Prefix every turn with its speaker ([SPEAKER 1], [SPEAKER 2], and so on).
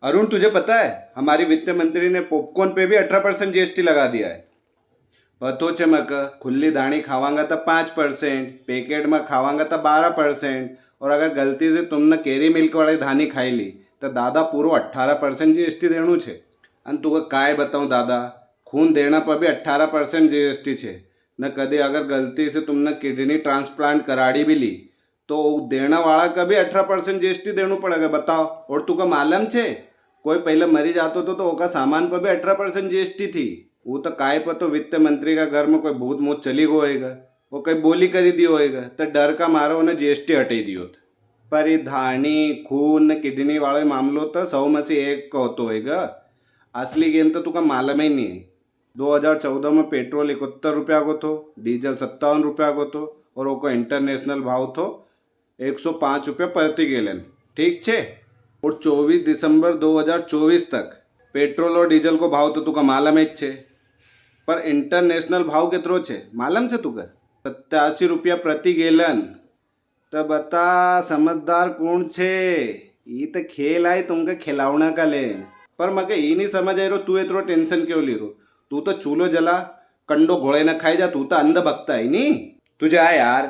[SPEAKER 1] अरुण, तुझे पता है हमारी वित्त मंत्री ने पॉपकॉर्न पे भी 18% जीएसटी लगा दिया है। पतो छे मक, खुली दाणी खावांगा तो 5%, पैकेट में खावांगा तो 12%, और अगर गलती से तुमने केरी मिल्क वाली धानी खाई ली तो दादा पूरो 18% जीएसटी देणु छे। अन तुके काय बताऊं दादा, खून देना पर भी 18% जीएसटी छे न। कदे अगर गलती से तुमने किडनी ट्रांसप्लांट कराड़ी भी ली तो देना वाला का भी 18% जीएसटी देना पड़ेगा, बताओ। और तुका मालूम छे कोई पहले मरी जातो तो ओका सामान पर भी 18% जीएसटी थी। वो तो काय पतो वित्त मंत्री का घर में कोई भूत मूत चली गो होएगा, वो कई बोली करी दी होएगा तो डर का मारो उन्हें जीएसटी हटाई दियो। पर ये धानी खून किडनी वाले मामलो तो 100 में से एक को होतो होएगा। असली गेम तो तुका मालूम ही नहीं है। 2014 में पेट्रोल 71 रुपया को तो, डीजल 57 रुपया को तो, और वो इंटरनेशनल भाव तो 105 रुपया प्रति गैलन, ठीक छे। और 24 दिसंबर 2024 तक पेट्रोल और डीजल को भाव तो तुका मालूम ही छे। पर इंटरनेशनल भाव कितरो छे मालूम छे तुका? 87 रुपया प्रति गैलन। तो बता समझदार कौन छे? ये तो खेल आई तुमके खिलौना का लेन। पर मके ये नहीं समझ आई रो तू इतरो टेंशन क्यों ली रो? तू तो चूल्हो जला कंडो घोड़े न खाई जा, तू तो अंध भक्ता है नहीं। तुझे आ यार,